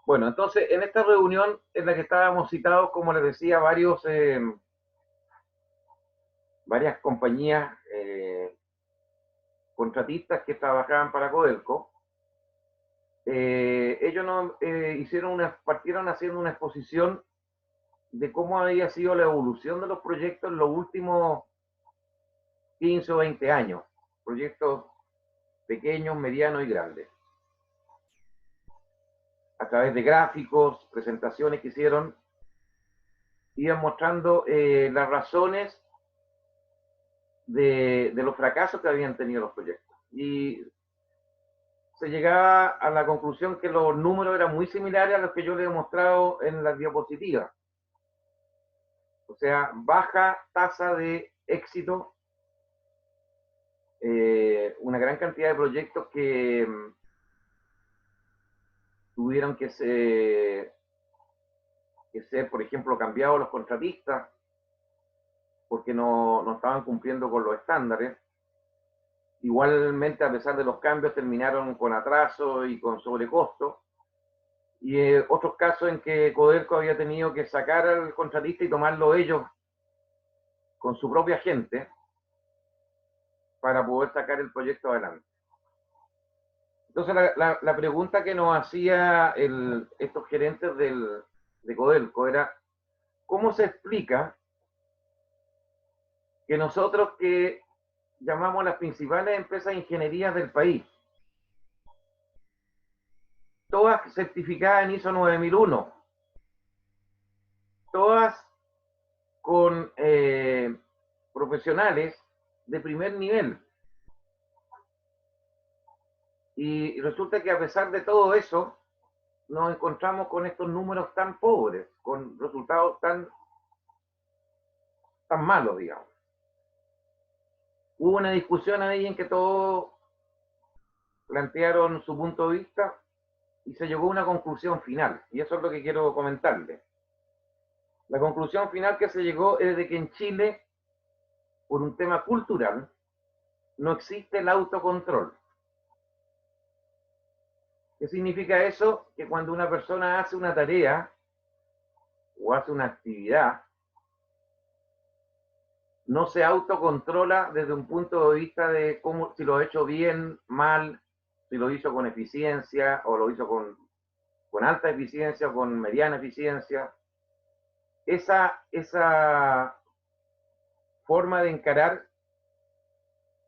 Bueno, entonces en esta reunión en la que estábamos citados, como les decía, varias compañías contratistas que trabajaban para Codelco, ellos partieron haciendo una exposición de cómo había sido la evolución de los proyectos en los últimos 15 o 20 años, proyectos pequeños, medianos y grandes. A través de gráficos, presentaciones que hicieron, iban mostrando las razones de los fracasos que habían tenido los proyectos. Y se llegaba a la conclusión que los números eran muy similares a los que yo les he mostrado en las diapositivas. O sea, baja tasa de éxito, una gran cantidad de proyectos que tuvieron que ser, por ejemplo, cambiados los contratistas porque no estaban cumpliendo con los estándares. Igualmente, a pesar de los cambios, terminaron con atraso y con sobrecosto. Y otros casos en que Codelco había tenido que sacar al contratista y tomarlo ellos con su propia gente para poder sacar el proyecto adelante. Entonces, la pregunta que nos hacía estos gerentes de Codelco era, ¿cómo se explica que nosotros, que llamamos las principales empresas de ingeniería del país, todas certificadas en ISO 9001, todas con profesionales de primer nivel, y resulta que a pesar de todo eso, nos encontramos con estos números tan pobres, con resultados tan malos, digamos? Hubo una discusión ahí en que todos plantearon su punto de vista y se llegó a una conclusión final, y eso es lo que quiero comentarles. La conclusión final que se llegó es de que en Chile, por un tema cultural, no existe el autocontrol. ¿Qué significa eso? Que cuando una persona hace una tarea o hace una actividad, no se autocontrola desde un punto de vista de cómo, si lo ha hecho bien, mal, si lo hizo con eficiencia o lo hizo con alta eficiencia o con mediana eficiencia. Esa forma de encarar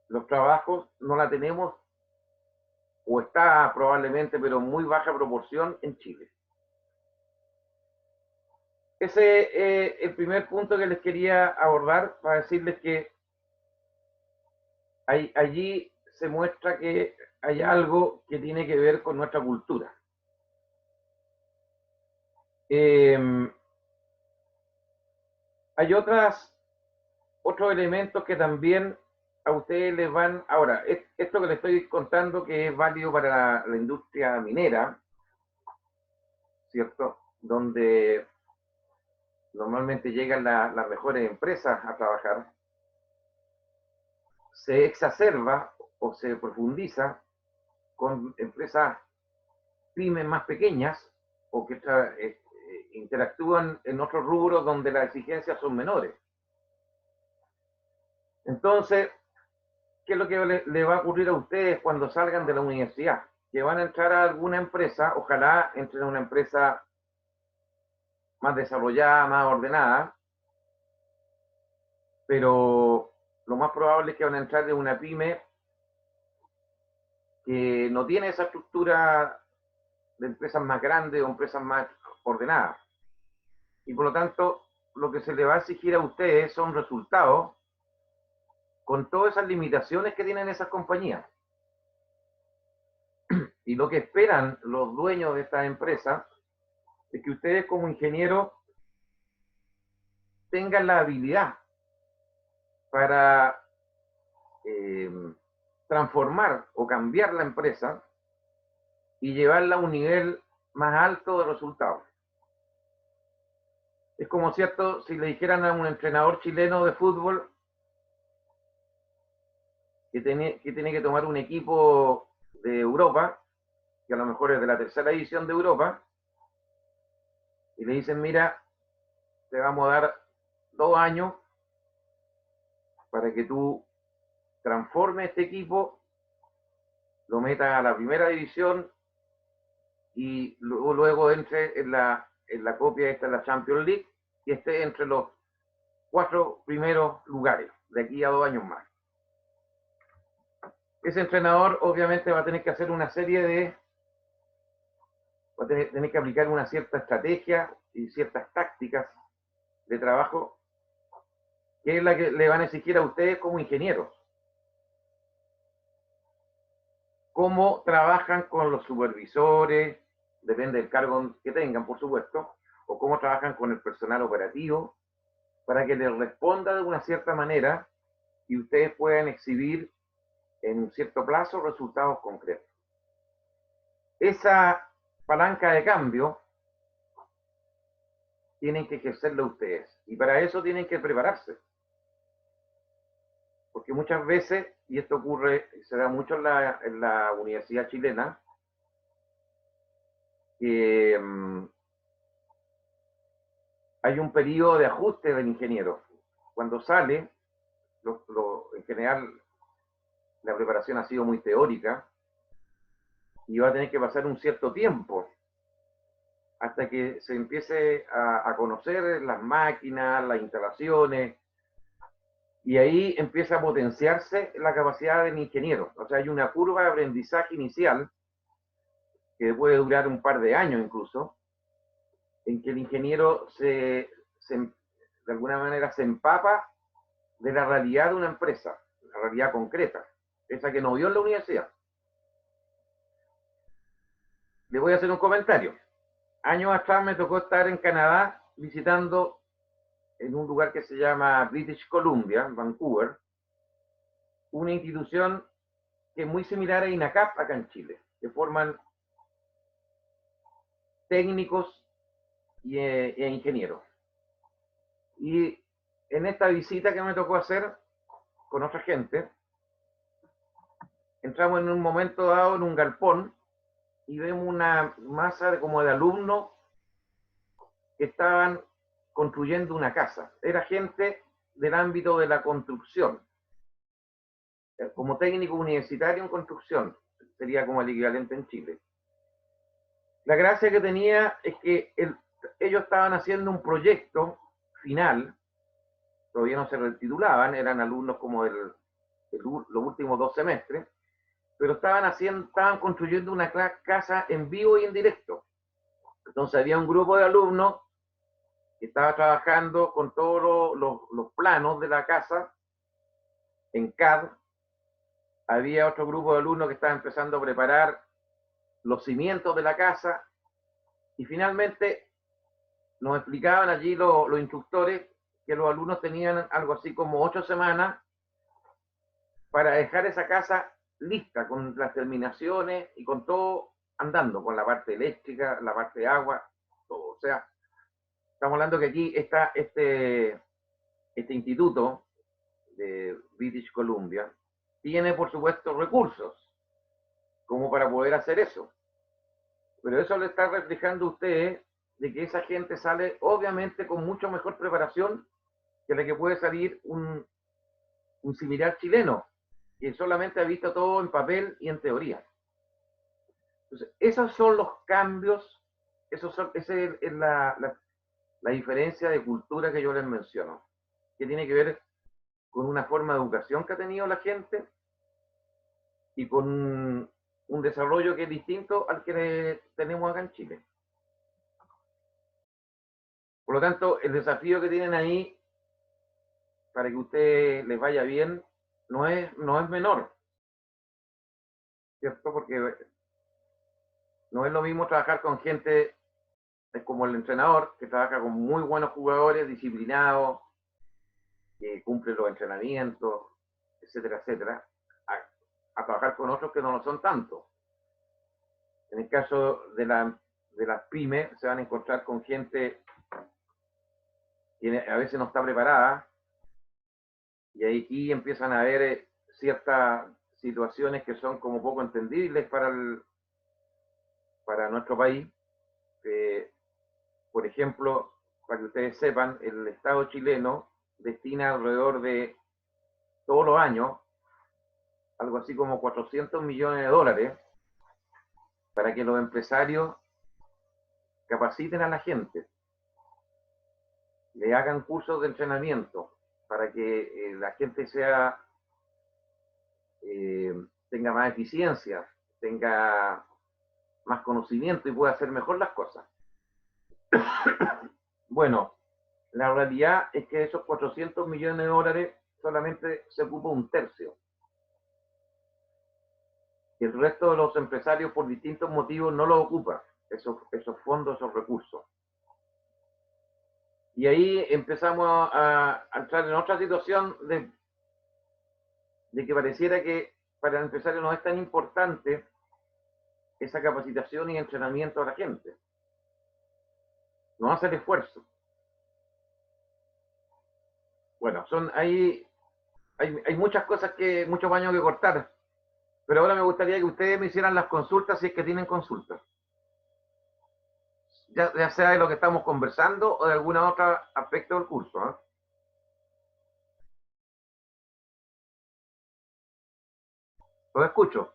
los trabajos no la tenemos, o está probablemente, pero en muy baja proporción, en Chile. Ese es el primer punto que les quería abordar, para decirles que allí se muestra que hay algo que tiene que ver con nuestra cultura. Hay otros elementos que también a ustedes les van. Ahora, esto que les estoy contando, que es válido para la industria minera, ¿cierto? Donde normalmente llegan las mejores empresas a trabajar, se exacerba o se profundiza con empresas pymes más pequeñas o que interactúan en otros rubros donde las exigencias son menores. Entonces, ¿qué es lo que le va a ocurrir a ustedes cuando salgan de la universidad? Que van a entrar a alguna empresa, ojalá entren a una empresa más desarrollada, más ordenada, pero lo más probable es que van a entrar en una pyme que no tiene esa estructura de empresas más grandes o empresas más ordenadas. Y por lo tanto, lo que se le va a exigir a ustedes son resultados con todas esas limitaciones que tienen esas compañías. Y lo que esperan los dueños de estas empresas es que ustedes, como ingenieros, tengan la habilidad para transformar o cambiar la empresa y llevarla a un nivel más alto de resultados. Es como, cierto, si le dijeran a un entrenador chileno de fútbol que tiene que tomar un equipo de Europa, que a lo mejor es de la tercera división de Europa, y le dicen, mira, te vamos a dar 2 años para que tú transformes este equipo, lo metas a la primera división y luego entre en la copia esta de la Champions League y esté entre los 4 primeros lugares de aquí a 2 años más. Ese entrenador obviamente va a tener que hacer una serie de, va a tener que aplicar una cierta estrategia y ciertas tácticas de trabajo que es la que le van a exigir a ustedes como ingenieros. Cómo trabajan con los supervisores, depende del cargo que tengan, por supuesto, o cómo trabajan con el personal operativo, para que les responda de una cierta manera y ustedes puedan exhibir en un cierto plazo resultados concretos. Esa palanca de cambio tienen que ejercerla ustedes y para eso tienen que prepararse. Porque muchas veces, y esto ocurre, se da mucho en la universidad chilena, que hay un periodo de ajuste del ingeniero. Cuando sale, en general, la preparación ha sido muy teórica y va a tener que pasar un cierto tiempo hasta que se empiece a conocer las máquinas, las instalaciones, y ahí empieza a potenciarse la capacidad del ingeniero. O sea, hay una curva de aprendizaje inicial que puede durar un par de años incluso, en que el ingeniero de alguna manera se empapa de la realidad de una empresa, la realidad concreta, esa que no vio en la universidad. Le voy a hacer un comentario. Años atrás me tocó estar en Canadá visitando en un lugar que se llama British Columbia, Vancouver, una institución que es muy similar a INACAP acá en Chile, que forman técnicos e ingenieros. Y en esta visita que me tocó hacer con otra gente, entramos en un momento dado en un galpón y vemos una masa como de alumnos que estaban construyendo una casa. Era gente del ámbito de la construcción, como técnico universitario en construcción, sería como el equivalente en Chile. La gracia que tenía es que ellos estaban haciendo un proyecto final, todavía no se retitulaban, eran alumnos como los últimos 2 semestres, pero estaban construyendo una casa en vivo y en directo. Entonces había un grupo de alumnos que estaba trabajando con todos los planos de la casa en CAD. Había otro grupo de alumnos que estaba empezando a preparar los cimientos de la casa y finalmente nos explicaban allí los instructores que los alumnos tenían algo así como 8 semanas para dejar esa casa lista con las terminaciones y con todo andando, con la parte eléctrica, la parte de agua, todo. O sea, estamos hablando que aquí está este instituto de British Columbia, tiene por supuesto recursos como para poder hacer eso. Pero eso le está reflejando a ustedes de que esa gente sale obviamente con mucho mejor preparación que la que puede salir un similar chileno, que solamente ha visto todo en papel y en teoría. Entonces, esos son los cambios, esa es la diferencia de cultura que yo les menciono, que tiene que ver con una forma de educación que ha tenido la gente y con un desarrollo que es distinto al que tenemos acá en Chile. Por lo tanto, el desafío que tienen ahí para que a ustedes les vaya bien no es menor, ¿cierto? Porque no es lo mismo trabajar con gente como el entrenador, que trabaja con muy buenos jugadores, disciplinados, que cumplen los entrenamientos, etcétera, etcétera, a trabajar con otros que no lo son tanto. En el caso de las pymes, se van a encontrar con gente que a veces no está preparada, y aquí empiezan a haber ciertas situaciones que son como poco entendibles para nuestro país. Por por ejemplo, para que ustedes sepan, el Estado chileno destina alrededor de todos los años algo así como 400 millones de dólares para que los empresarios capaciten a la gente, le hagan cursos de entrenamiento para que la gente tenga más eficiencia, tenga más conocimiento y pueda hacer mejor las cosas. Bueno, la realidad es que de esos 400 millones de dólares solamente se ocupa un tercio. El resto de los empresarios, por distintos motivos, no lo ocupan, esos fondos, esos recursos. Y ahí empezamos a entrar en otra situación de que pareciera que para el empresario no es tan importante esa capacitación y entrenamiento a la gente. No hace el esfuerzo. Bueno, hay muchas cosas muchos baños que cortar, pero ahora me gustaría que ustedes me hicieran las consultas si es que tienen consultas. Ya sea de lo que estamos conversando o de algún otro aspecto del curso, ¿eh? Lo escucho.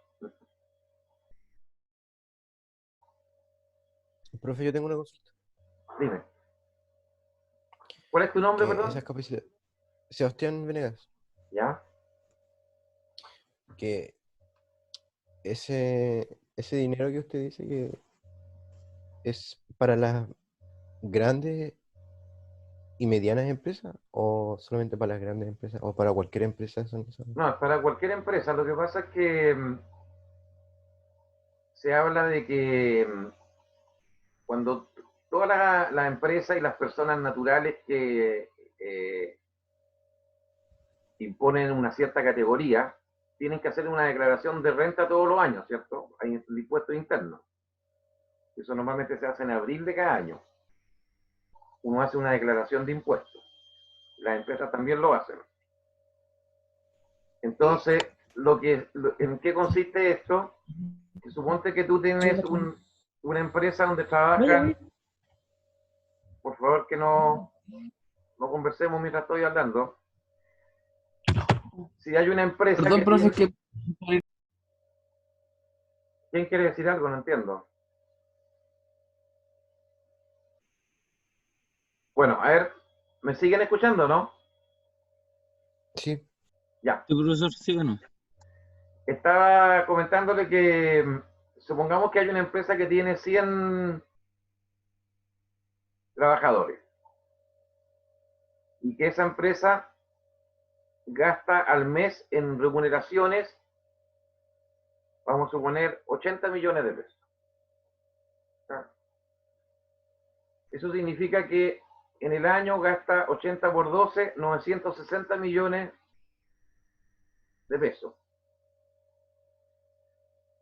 Profe, yo tengo una consulta. Dime. ¿Cuál es tu nombre, perdón? Esas capacidades. Sebastián Venegas. ¿Ya? Que ese dinero que usted dice que es para las grandes y medianas empresas o solamente para las grandes empresas o para cualquier empresa son esas. No, es para cualquier empresa. Lo que pasa es que se habla de que cuando todas las empresas y las personas naturales que imponen una cierta categoría tienen que hacer una declaración de renta todos los años, ¿cierto? Hay el impuesto interno. Eso normalmente se hace en abril de cada año. Uno hace una declaración de impuestos. Las empresas también lo hacen. Entonces, ¿en qué consiste esto? Que suponte que tú tienes una empresa donde trabajan, por favor que no conversemos mientras estoy hablando. Si hay una empresa. Perdón, profe, que. ¿Quién quiere decir algo? No entiendo. Bueno, a ver, ¿me siguen escuchando, no? Sí. Ya. ¿Tu profesor sí o no? Estaba comentándole que supongamos que hay una empresa que tiene 100 trabajadores y que esa empresa gasta al mes en remuneraciones, vamos a suponer, 80 millones de pesos. Eso significa que en el año gasta 80 por 12, 960 millones de pesos.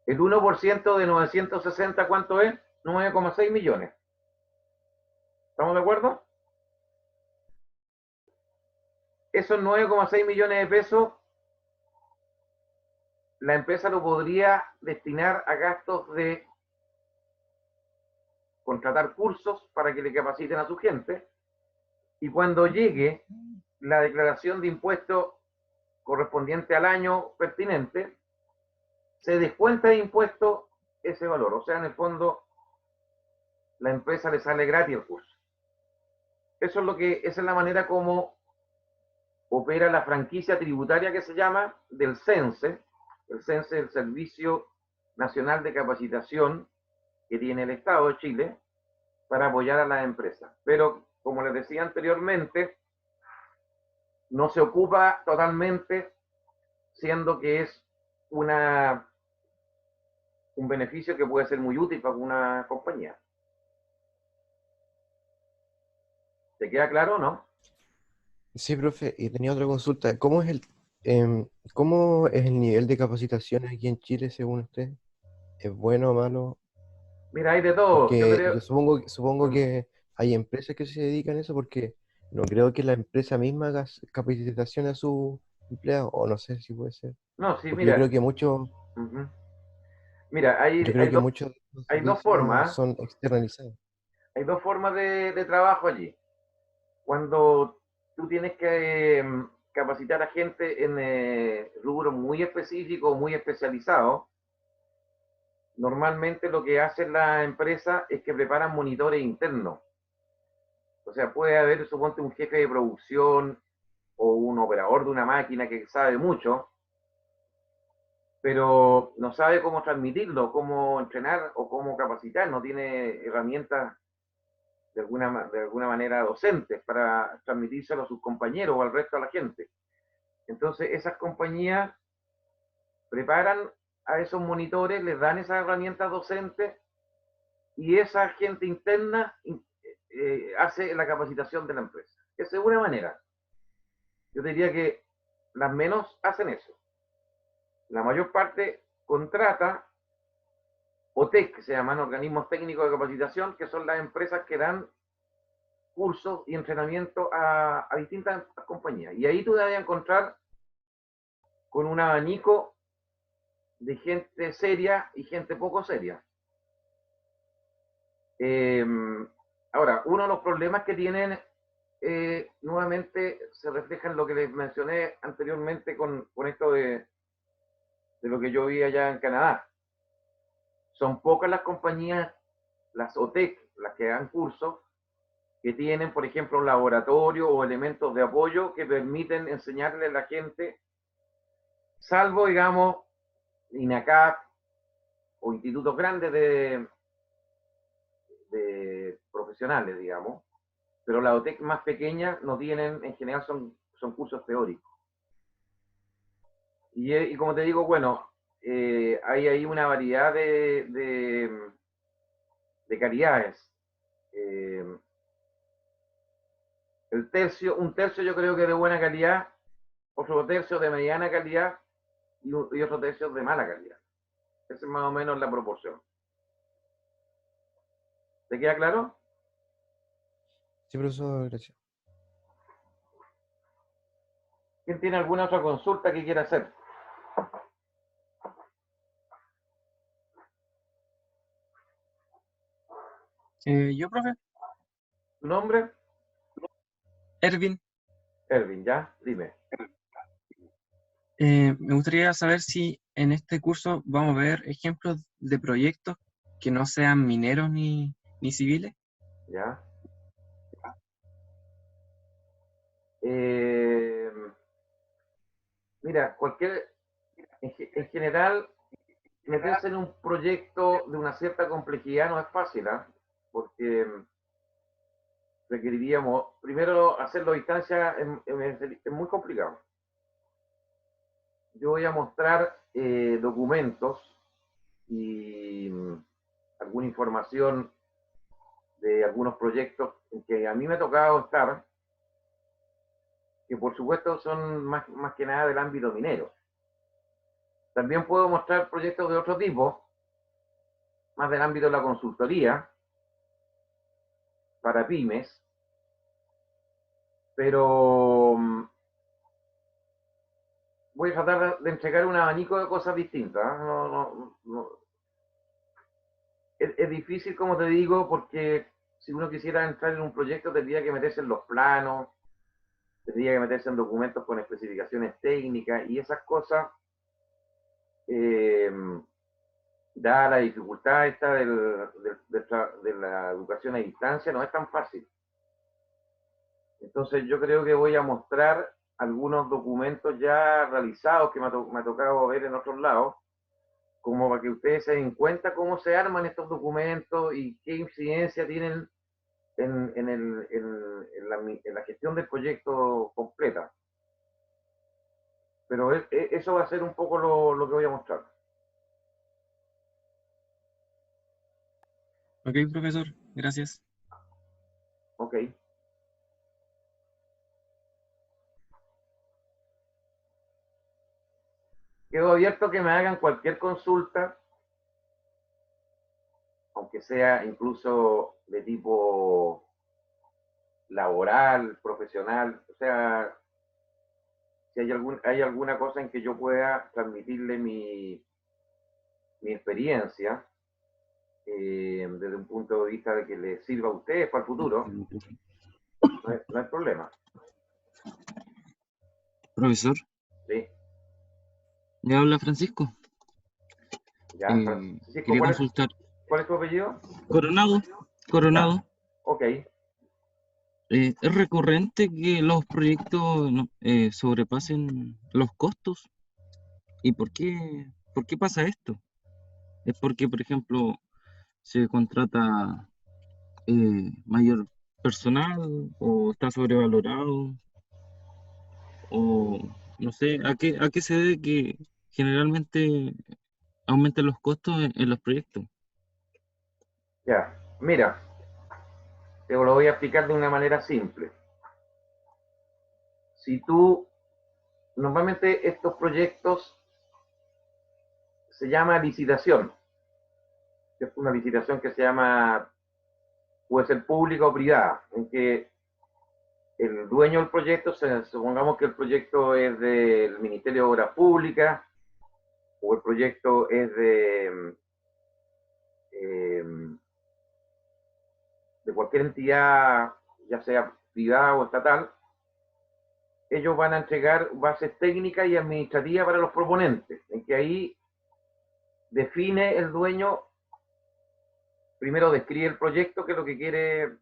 El 1% de 960, ¿cuánto es? 9,6 millones. ¿Estamos de acuerdo? Esos 9,6 millones de pesos, la empresa lo podría destinar a gastos de contratar cursos para que le capaciten a su gente, y cuando llegue la declaración de impuestos correspondiente al año pertinente, se descuenta de impuestos ese valor. O sea, en el fondo, la empresa le sale gratis el curso. Esa es la manera como opera la franquicia tributaria que se llama del CENSE. El CENSE es el Servicio Nacional de Capacitación que tiene el Estado de Chile para apoyar a las empresas. Pero, como les decía anteriormente, no se ocupa totalmente, siendo que es un beneficio que puede ser muy útil para una compañía. ¿Te queda claro o no? Sí, profe, y tenía otra consulta. ¿Cómo es el nivel de capacitación aquí en Chile según usted? ¿Es bueno o malo? Mira, hay de todo. Yo Porque creo. yo supongo que hay empresas que se dedican a eso porque no creo que la empresa misma haga capacitación a sus empleados, o no sé si puede ser. No, sí, Porque yo mira. creo que muchos, Mira, hay yo creo que dos, muchos de los hay dos servicios formas. son externalizados. hay dos formas de trabajo allí. Cuando tú tienes que capacitar a gente en rubros muy específicos, muy especializados, normalmente lo que hace la empresa es que preparan monitores internos. O sea, puede haber, suponte, un jefe de producción o un operador de una máquina que sabe mucho, pero no sabe cómo transmitirlo, cómo entrenar o cómo capacitar, no tiene herramientas de alguna manera docentes para transmitírselo a sus compañeros o al resto de la gente. Entonces, esas compañías preparan a esos monitores, les dan esas herramientas docentes y esa gente interna hace la capacitación de la empresa. Esa es una manera. Yo diría que las menos hacen eso. La mayor parte contrata OTEC, que se llaman organismos técnicos de capacitación, que son las empresas que dan cursos y entrenamiento a distintas compañías. Y ahí tú te vas a encontrar con un abanico de gente seria y gente poco seria. Eh, Ahora, uno de los problemas que tienen nuevamente se refleja en lo que les mencioné anteriormente con esto de lo que yo vi allá en Canadá. Son pocas las compañías, las OTEC, las que dan cursos, que tienen, por ejemplo, un laboratorio o elementos de apoyo que permiten enseñarle a la gente, salvo, digamos, INACAP o institutos grandes de profesionales, digamos, pero las OTEC más pequeñas no tienen, en general son cursos teóricos. Y como te digo, bueno, hay ahí una variedad de calidades. Eh, un tercio yo creo que de buena calidad, otro tercio de mediana calidad y otro tercio de mala calidad. Esa es más o menos la proporción. ¿Te queda claro? Sí, profesor, gracias. ¿Quién tiene alguna otra consulta que quiera hacer? Yo, profe, ¿Tu nombre? Ervin, Ervin, ¿ya? Dime. me gustaría saber si en este curso vamos a ver ejemplos de proyectos que no sean mineros ni civiles. ¿Ya? Eh, Mira, en general, meterse en un proyecto de una cierta complejidad no es fácil, ¿eh? Porque requeriríamos, primero, hacerlo a distancia es muy complicado. Yo voy a mostrar documentos y alguna información de algunos proyectos en que a mí me ha tocado estar, que por supuesto son más que nada del ámbito minero. También puedo mostrar proyectos de otro tipo, más del ámbito de la consultoría, para pymes, pero voy a tratar de entregar un abanico de cosas distintas. ¿Eh? Es difícil, como te digo, porque si uno quisiera entrar en un proyecto tendría que meterse en los planos, tendría que meterse en documentos con especificaciones técnicas y esas cosas, eh, dada la dificultad esta de la educación a distancia, no es tan fácil. Entonces yo creo que voy a mostrar algunos documentos ya realizados que me ha tocado ver en otros lados, como para que ustedes se den cuenta cómo se arman estos documentos y qué incidencia tienen en la gestión del proyecto completa. Pero eso va a ser un poco lo que voy a mostrar. Ok, profesor, gracias. Ok. Quedo abierto a que me hagan cualquier consulta, aunque sea incluso de tipo laboral, profesional. O sea, si hay alguna cosa en que yo pueda transmitirle mi experiencia, desde un punto de vista de que les sirva a ustedes para el futuro, no hay problema. Profesor, ¿Sí? le habla Francisco. Ya, Francisco, Quería consultar. ¿cuál es tu apellido? Coronado. Ya. Ok. ¿Es recurrente que los proyectos sobrepasen los costos? ¿Y por qué pasa esto? ¿Es porque, por ejemplo, se contrata mayor personal o está sobrevalorado? O no sé, ¿a qué se debe que generalmente aumenten los costos en los proyectos? Ya, mira, te lo voy a explicar de una manera simple. Si tú, normalmente estos proyectos se llama licitación. Es una licitación que se llama, puede ser pública o privada, en que el dueño del proyecto, supongamos que el proyecto es del Ministerio de Obras Públicas, o el proyecto es de cualquier entidad, ya sea privada o estatal, ellos van a entregar bases técnicas y administrativas para los proponentes, en que ahí define el dueño, primero describe el proyecto, que es lo que quiere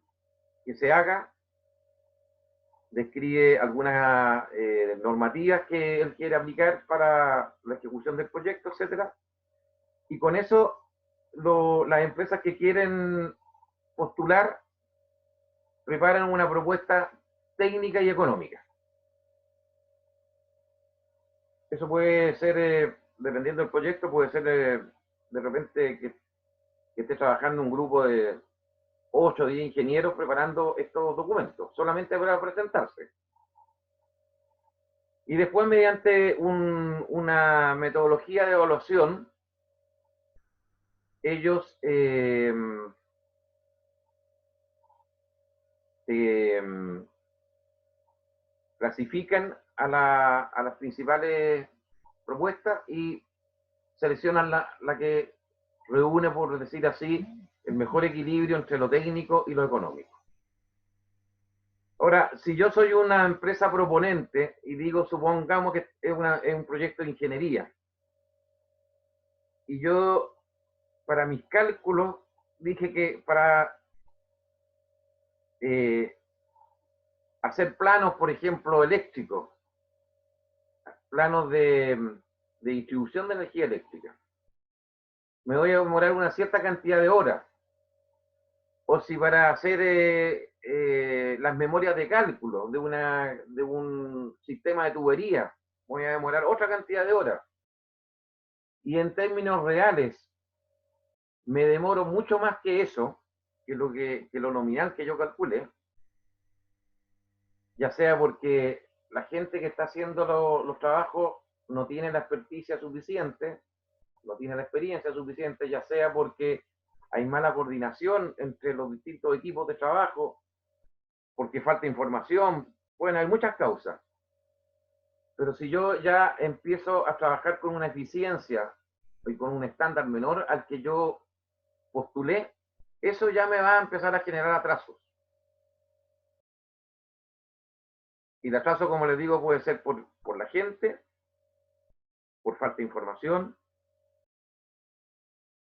que se haga, describe algunas normativas que él quiere aplicar para la ejecución del proyecto, etcétera. Y con eso, las empresas que quieren postular preparan una propuesta técnica y económica. Eso puede ser, dependiendo del proyecto, puede ser de repente que esté trabajando un grupo de 8 o 10 ingenieros preparando estos documentos, solamente para presentarse. Y después, mediante una metodología de evaluación, ellos clasifican a las principales propuestas y seleccionan la que reúne, por decir así, el mejor equilibrio entre lo técnico y lo económico. Ahora, si yo soy una empresa proponente y digo, supongamos que es un proyecto de ingeniería, y yo, para mis cálculos, dije que para hacer planos, por ejemplo, eléctricos, planos de distribución de energía eléctrica, me voy a demorar una cierta cantidad de horas. O si para hacer las memorias de cálculo de un sistema de tubería, voy a demorar otra cantidad de horas. Y en términos reales, me demoro mucho más que eso, que lo nominal que yo calcule, ya sea porque la gente que está haciendo los trabajos no tiene la experticia suficiente, no tiene la experiencia suficiente, ya sea porque hay mala coordinación entre los distintos equipos de trabajo, porque falta información. Bueno, hay muchas causas. Pero si yo ya empiezo a trabajar con una eficiencia y con un estándar menor al que yo postulé, eso ya me va a empezar a generar atrasos. Y el atraso, como les digo, puede ser por la gente, por falta de información,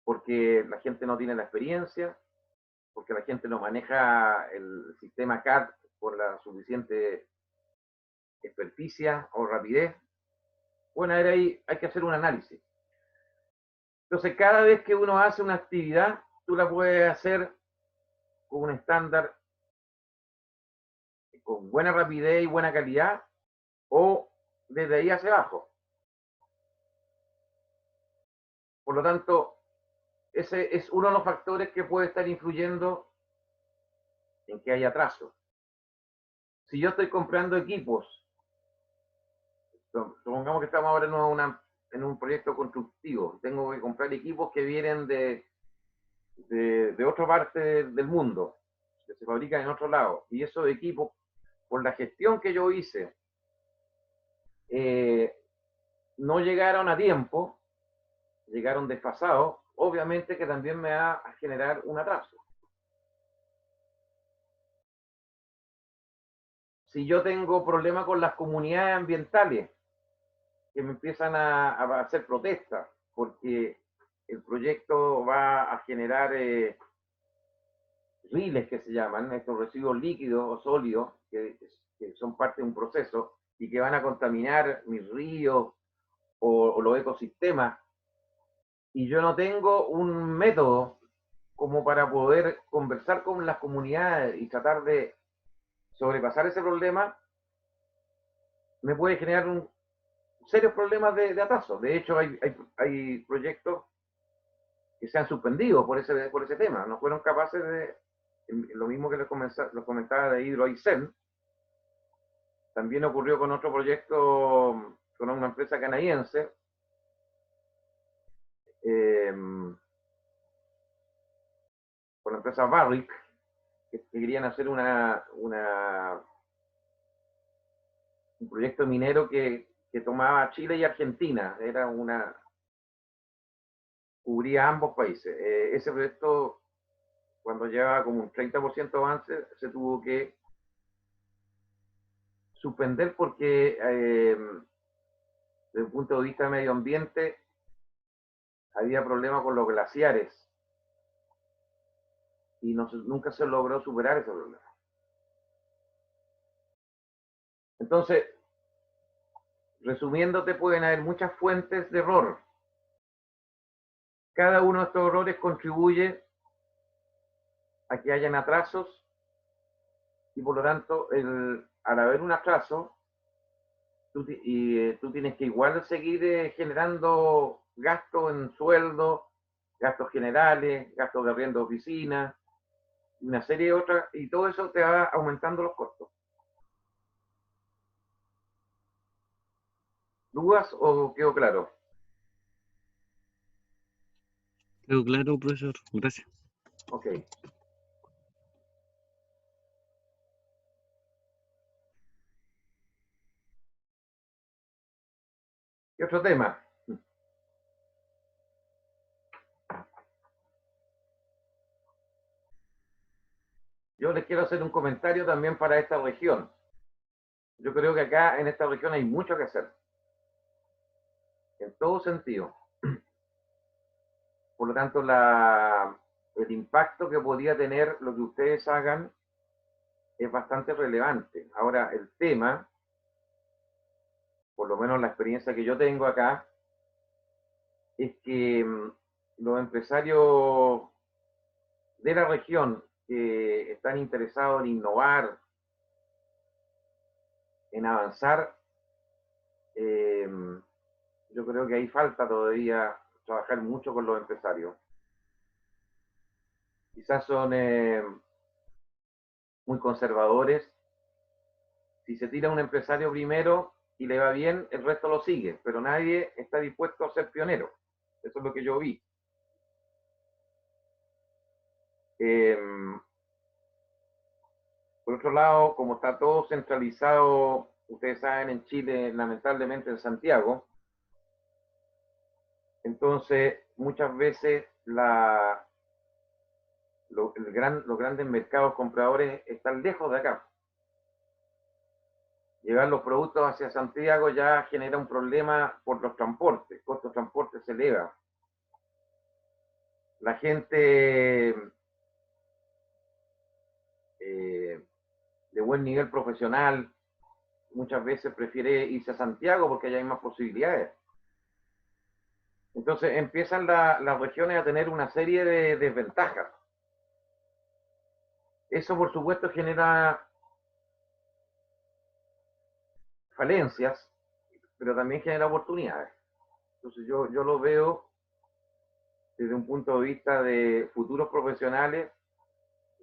porque la gente no tiene la experiencia, porque la gente no maneja el sistema CAD con la suficiente experticia o rapidez. Bueno, ahí hay que hacer un análisis. Entonces, cada vez que uno hace una actividad, tú la puedes hacer con un estándar, con buena rapidez y buena calidad, o desde ahí hacia abajo. Por lo tanto, ese es uno de los factores que puede estar influyendo en que haya atraso. Si yo estoy comprando equipos, supongamos que estamos ahora en un proyecto constructivo, tengo que comprar equipos que vienen de otra parte del mundo, que se fabrican en otro lado, y esos equipos, por la gestión que yo hice, no llegaron a tiempo, llegaron desfasados, obviamente que también me va a generar un atraso. Si yo tengo problemas con las comunidades ambientales, que me empiezan a hacer protestas, porque el proyecto va a generar riles que se llaman, estos residuos líquidos o sólidos, que son parte de un proceso y que van a contaminar mis ríos o los ecosistemas, y yo no tengo un método como para poder conversar con las comunidades y tratar de sobrepasar ese problema, me puede generar serios problemas de atraso. De hecho, hay proyectos que se han suspendido por ese tema. No fueron capaces de, lo mismo que les comentaba de Hydro Aysén, también ocurrió con otro proyecto con una empresa canadiense, con la empresa Barrick, que querían hacer un proyecto minero que tomaba Chile y Argentina. Cubría ambos países. Ese proyecto, cuando llevaba como un 30% de avance, se tuvo que suspender porque desde el punto de vista de medio ambiente había problemas con los glaciares y nunca se logró superar ese problema. Entonces, resumiéndote, pueden haber muchas fuentes de error. Cada uno de estos errores contribuye a que hayan atrasos y por lo tanto, al haber un atraso, tú tienes que igual seguir generando gastos en sueldo, gastos generales, gastos de arriendo de oficina, una serie de otras, y todo eso te va aumentando los costos. ¿Dudas o quedó claro? Quedó claro, profesor. Gracias. Ok. ¿Qué otro tema? Yo les quiero hacer un comentario también para esta región. Yo creo que acá en esta región hay mucho que hacer, en todo sentido. Por lo tanto, el impacto que podría tener lo que ustedes hagan es bastante relevante. Ahora, el tema, por lo menos la experiencia que yo tengo acá, es que los empresarios de la región que están interesados en innovar, en avanzar, yo creo que ahí falta todavía trabajar mucho con los empresarios. Quizás son muy conservadores. Si se tira un empresario primero y le va bien, el resto lo sigue, pero nadie está dispuesto a ser pionero. Eso es lo que yo vi. Por otro lado, como está todo centralizado, ustedes saben, en Chile, lamentablemente en Santiago, entonces muchas veces los grandes mercados compradores están lejos de acá. Llevar los productos hacia Santiago ya genera un problema por los transportes, el costo de transporte se eleva. La gente de buen nivel profesional muchas veces prefiere irse a Santiago porque allá hay más posibilidades. Entonces empiezan las regiones a tener una serie de desventajas. Eso por supuesto genera falencias, pero también genera oportunidades. Entonces yo lo veo desde un punto de vista de futuros profesionales,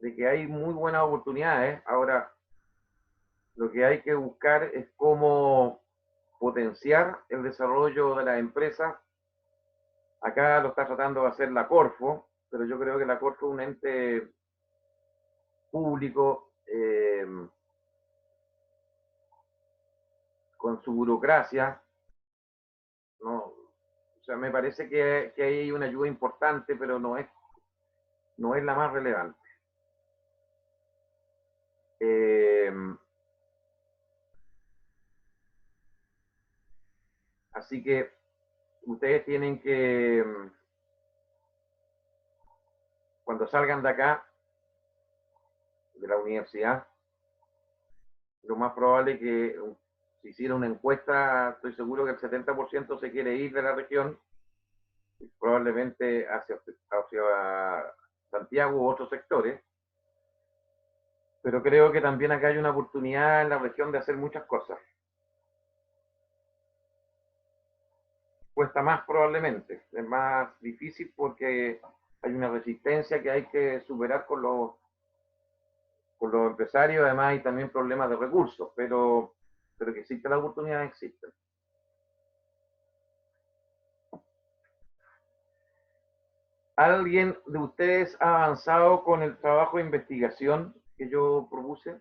de que hay muy buenas oportunidades. Ahora, lo que hay que buscar es cómo potenciar el desarrollo de la empresa. Acá lo está tratando de hacer la Corfo, pero yo creo que la Corfo es un ente público con su burocracia, ¿no? O sea, me parece que ahí hay una ayuda importante, pero no es la más relevante. Así que ustedes tienen que, cuando salgan de acá, de la universidad, lo más probable es que si hiciera una encuesta, estoy seguro que el 70% se quiere ir de la región, probablemente hacia Santiago u otros sectores, pero creo que también acá hay una oportunidad en la región de hacer muchas cosas. Cuesta más probablemente, es más difícil porque hay una resistencia que hay que superar con los empresarios, además hay también problemas de recursos, pero que existe la oportunidad, existe. ¿Alguien de ustedes ha avanzado con el trabajo de investigación que yo propuse?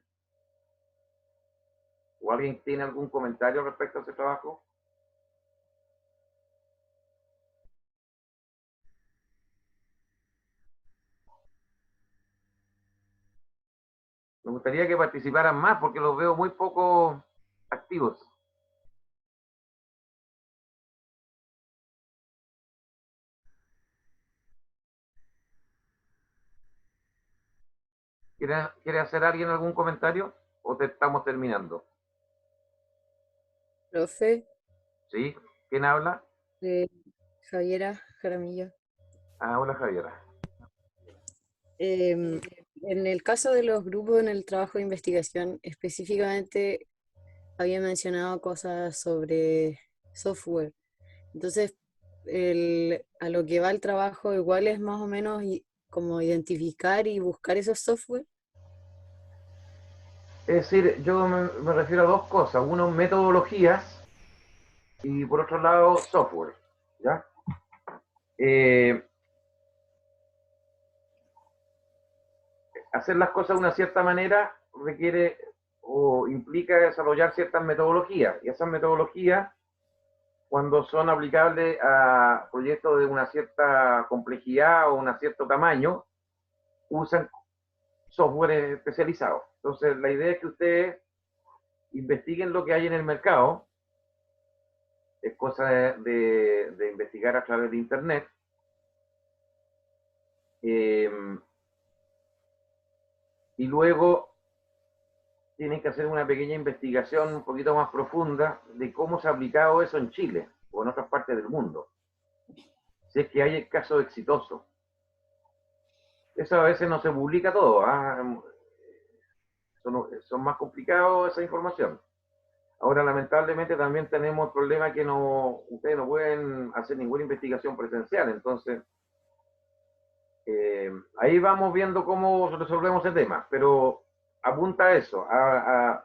¿O alguien tiene algún comentario respecto a ese trabajo? Me gustaría que participaran más porque los veo muy poco activos. ¿Quiere hacer alguien algún comentario? ¿O te estamos terminando? Profe, ¿Sí? ¿Quién habla? Javiera Jaramillo. Ah, hola Javiera. En el caso de los grupos en el trabajo de investigación, específicamente había mencionado cosas sobre software. Entonces, a lo que va el trabajo igual es más o menos como identificar y buscar esos software. Es decir, yo me refiero a dos cosas. Uno, metodologías y por otro lado, software. ¿Ya? Hacer las cosas de una cierta manera requiere o implica desarrollar ciertas metodologías. Y esas metodologías, cuando son aplicables a proyectos de una cierta complejidad o un cierto tamaño, usan software especializado. Entonces, la idea es que ustedes investiguen lo que hay en el mercado. Es cosa de investigar a través de Internet. Y luego tienen que hacer una pequeña investigación un poquito más profunda de cómo se ha aplicado eso en Chile o en otras partes del mundo. Si es que hay casos exitosos. Eso a veces no se publica todo. Son más complicados esa información. Ahora, lamentablemente, también tenemos el problema que ustedes no pueden hacer ninguna investigación presencial. Entonces, ahí vamos viendo cómo resolvemos el tema. Pero apunta a eso, a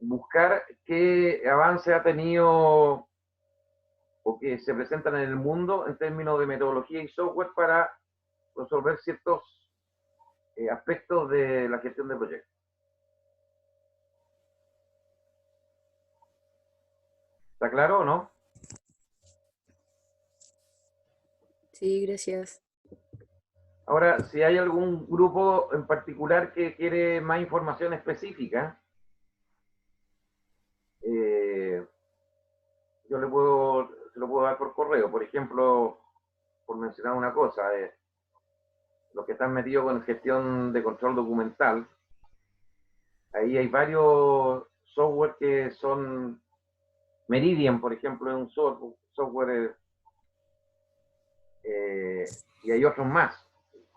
buscar qué avance ha tenido o que se presentan en el mundo en términos de metodología y software para resolver ciertos aspectos de la gestión de proyectos. ¿Está claro o no? Sí, gracias. Ahora, si hay algún grupo en particular que quiere más información específica, yo se lo puedo dar por correo. Por ejemplo, por mencionar una cosa, los que están metidos con gestión de control documental, ahí hay varios software que son Meridian, por ejemplo, es un software y hay otros más.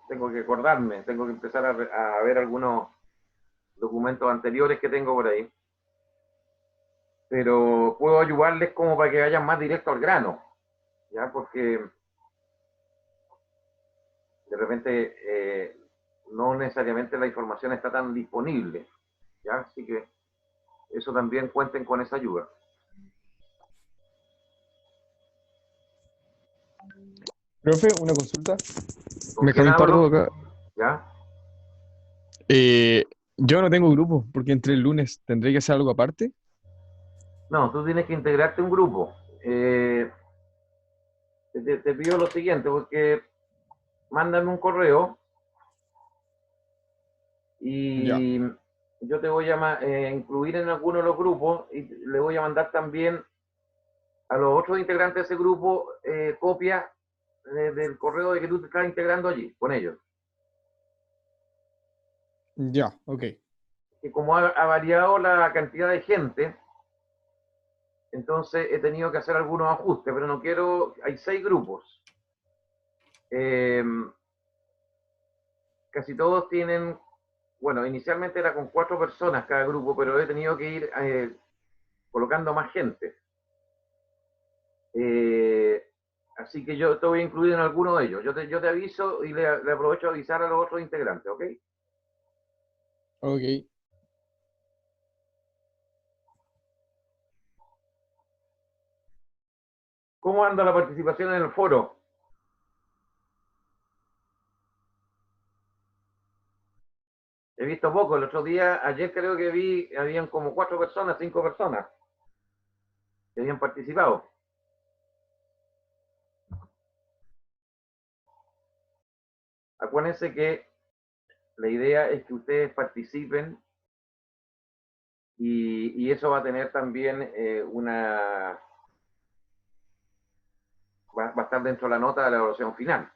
Tengo que acordarme, tengo que empezar a ver algunos documentos anteriores que tengo por ahí. Pero puedo ayudarles como para que vayan más directo al grano, ¿ya? Porque de repente no necesariamente la información está tan disponible, ¿ya? Así que eso también cuenten con esa ayuda. Profe, una consulta. ¿Con quién Benjamín Pardo hablo? acá. ¿Ya? Yo no tengo grupo porque entré el lunes. ¿Tendré que hacer algo aparte? No, tú tienes que integrarte a un grupo. te pido lo siguiente, porque mándame un correo Ya. y yo te voy a incluir en alguno de los grupos y le voy a mandar también a los otros integrantes de ese grupo copia del correo de que tú te estás integrando allí, con ellos. Ya, ok. Que como ha variado la cantidad de gente, entonces he tenido que hacer algunos ajustes, pero no quiero, hay 6 grupos. Casi todos tienen, bueno, inicialmente era con 4 personas cada grupo, pero he tenido que ir colocando más gente. Así que yo te voy a incluir en alguno de ellos. Yo te aviso y le aprovecho a avisar a los otros integrantes, ¿ok? Ok. ¿Cómo anda la participación en el foro? He visto poco. El otro día, ayer creo que vi, habían como 4 personas, 5 personas que habían participado. Acuérdense que la idea es que ustedes participen y eso va a tener también va a estar dentro de la nota de la evaluación final.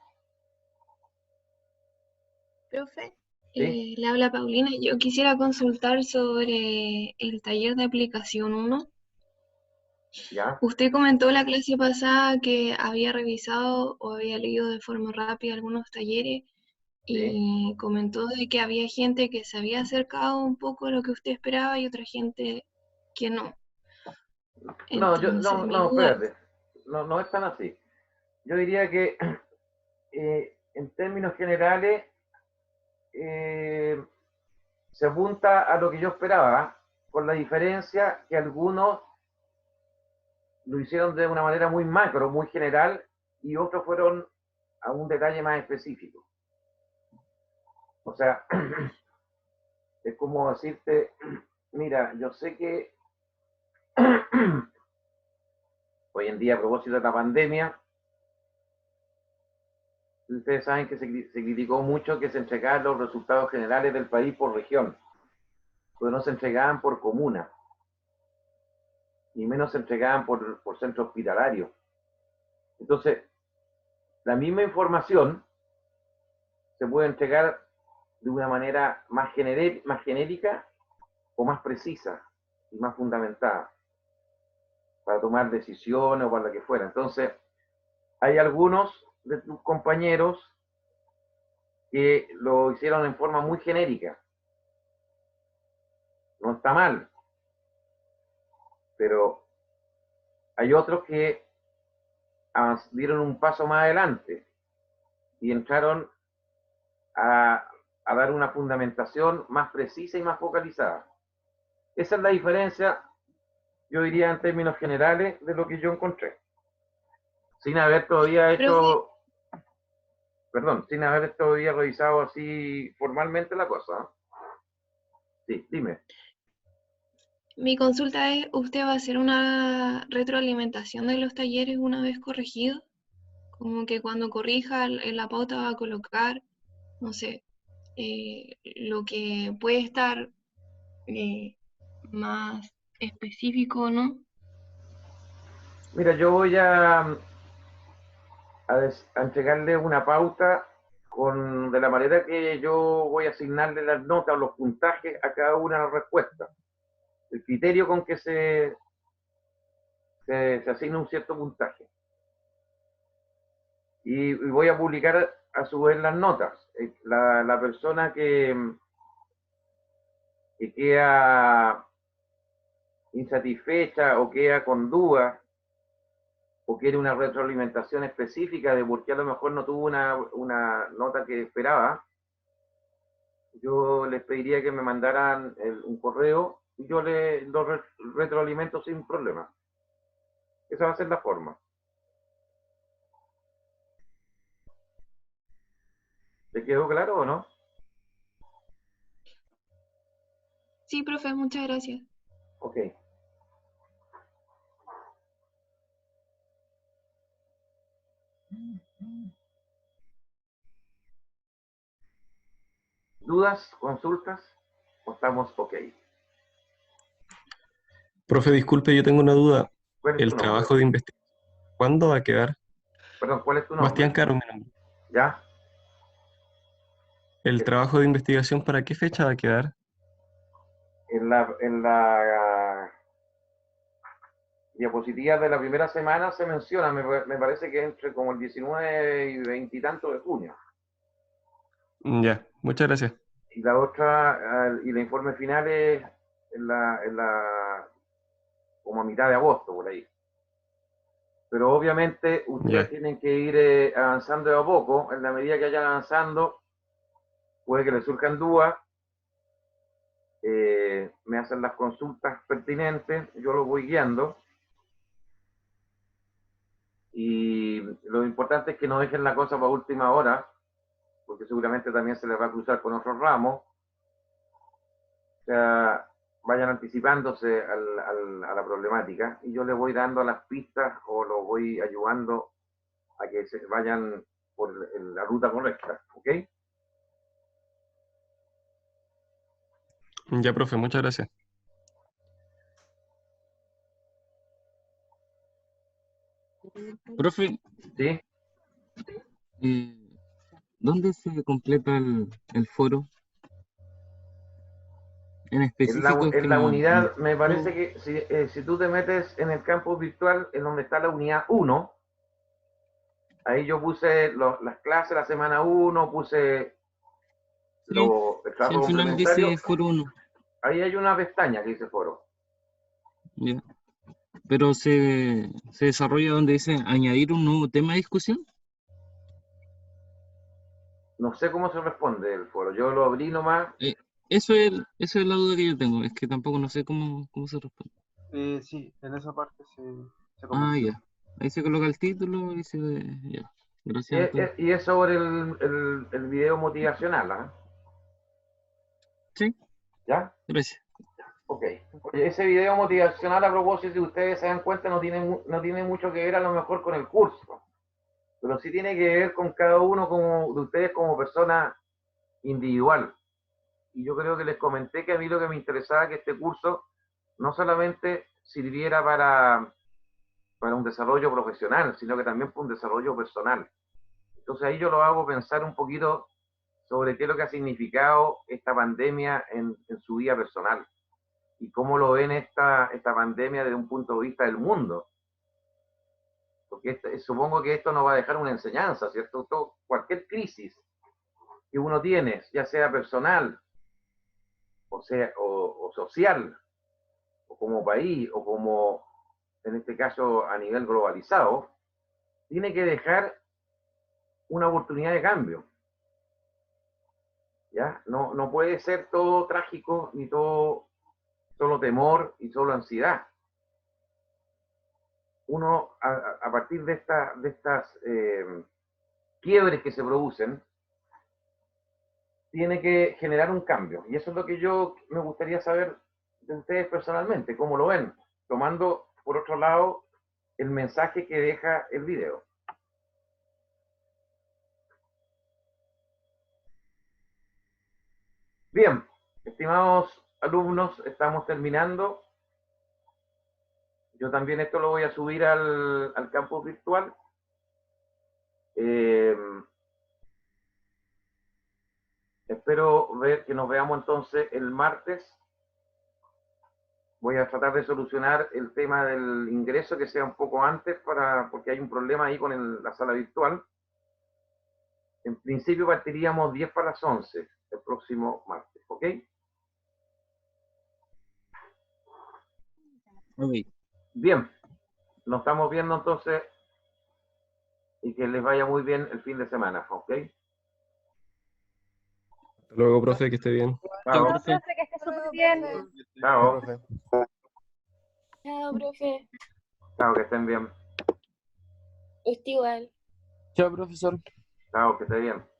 Profe, ¿Sí? le habla Paulina. Yo quisiera consultar sobre el taller de aplicación 1. ¿Ya? Usted comentó la clase pasada que había revisado o había leído de forma rápida algunos talleres ¿Sí? y comentó de que había gente que se había acercado un poco a lo que usted esperaba y otra gente que no. No, Entonces, mi no, duda es, espérate. No, no es tan así. Yo diría que en términos generales se apunta a lo que yo esperaba, con la diferencia que algunos lo hicieron de una manera muy macro, muy general, y otros fueron a un detalle más específico. O sea, es como decirte, mira, yo sé que hoy en día, a propósito de la pandemia, ustedes saben que se criticó mucho que se entregaran los resultados generales del país por región, pero no se entregaban por comuna, ni menos se entregaban por centro hospitalario. Entonces, la misma información se puede entregar de una manera más genérica o más precisa y más fundamentada para tomar decisiones o para lo que fuera. Entonces, hay algunos de tus compañeros que lo hicieron en forma muy genérica. No está mal, pero hay otros que dieron un paso más adelante y entraron a dar una fundamentación más precisa y más focalizada. Esa es la diferencia, yo diría en términos generales, de lo que yo encontré. Sin haber todavía profe, hecho, perdón, sin haber todavía revisado así formalmente la cosa. Sí, dime. mi consulta es, ¿usted va a hacer una retroalimentación de los talleres una vez corregidos? Como que cuando corrija en la pauta va a colocar, no sé, lo que puede estar más específico, ¿no? Mira, yo voy a entregarle una pauta de la manera que yo voy a asignarle las notas o los puntajes a cada una de las respuestas. El criterio con que se asigna un cierto puntaje. Y voy a publicar a su vez las notas. La persona que queda insatisfecha o queda con dudas o quiere una retroalimentación específica de por qué a lo mejor no tuvo una nota que esperaba, yo les pediría que me mandaran un correo y yo lo retroalimento sin problema. Esa va a ser la forma. ¿Te quedó claro o no? Sí, profe, muchas gracias. Ok. ¿Dudas, consultas? ¿O estamos ok? Profe, disculpe, yo tengo una duda. ¿Cuál es tu El nombre? trabajo de investigación, ¿cuándo va a quedar? Perdón, ¿cuál es tu Bastián nombre? Caro, mi nombre. ¿Ya? ¿El trabajo de investigación para qué fecha va a quedar? En la diapositiva de la primera semana se menciona, me parece que entre como el 19 y 20 y tanto de junio. Ya, muchas gracias. Y la otra, y el informe final es como a mitad de agosto, por ahí. Pero obviamente ustedes Ya, tienen que ir avanzando de a poco. En la medida que vayan avanzando, puede que les surjan dudas. Me hacen las consultas pertinentes, yo los voy guiando. Y lo importante es que no dejen la cosa para última hora, porque seguramente también se les va a cruzar con otros ramos. O sea, vayan anticipándose a la problemática y yo les voy dando las pistas o los voy ayudando a que se vayan por la ruta correcta, ¿ok? ya, profe, muchas gracias. Profe, ¿Sí? eh, ¿dónde se completa el foro? En En la, específico es que en la no. unidad, me No. parece que si tú te metes en el campus virtual, en donde está la unidad 1, ahí yo puse las clases, la semana 1, puse el Sí, trabajo sí, al final complementario. dice foro 1. Ahí hay una pestaña que dice foro. Ya. Pero se desarrolla donde dice añadir un nuevo tema de discusión. No sé cómo se responde el foro. Yo lo abrí nomás. Eh, eso es la duda que yo tengo. Es que tampoco no sé cómo se responde. Sí, en esa parte se Ah, comenta. ya. Ahí se coloca el título y se. Ya. Gracias, entonces. Y es sobre el video motivacional, ¿ah? Sí, ¿Ya? gracias. Ok. Oye, ese video motivacional, a propósito, si ustedes se dan cuenta, no tiene mucho que ver a lo mejor con el curso, pero sí tiene que ver con cada uno de ustedes como persona individual. Y yo creo que les comenté que a mí lo que me interesaba que este curso no solamente sirviera para un desarrollo profesional, sino que también para un desarrollo personal. Entonces ahí yo lo hago pensar un poquito sobre qué es lo que ha significado esta pandemia en su vida personal y cómo lo ven esta pandemia desde un punto de vista del mundo. Porque supongo que esto nos va a dejar una enseñanza, ¿cierto? Cualquier crisis que uno tiene, ya sea personal, o social, o como país, o como, en este caso, a nivel globalizado, tiene que dejar una oportunidad de cambio. ¿Ya? No puede ser todo trágico, ni todo solo temor y solo ansiedad. Uno, a partir de estas quiebres que se producen, tiene que generar un cambio. Y eso es lo que yo me gustaría saber de ustedes personalmente, cómo lo ven, tomando, por otro lado, el mensaje que deja el video. Bien, estimados alumnos, estamos terminando. Yo también esto lo voy a subir al campus virtual. Espero ver que nos veamos entonces el martes. Voy a tratar de solucionar el tema del ingreso, que sea un poco antes, porque hay un problema ahí con la sala virtual. En principio partiríamos 10 para las 11 el próximo martes, ¿ok? Ok. Bien, nos estamos viendo entonces y que les vaya muy bien el fin de semana, ¿ok? Hasta luego, profe, que esté bien. Chao, Chao, profe. Profe, que esté súper bien. chao, profe. Chao, profe. chao, que estén bien. Usted igual. Chao, profesor. Chao, que esté bien.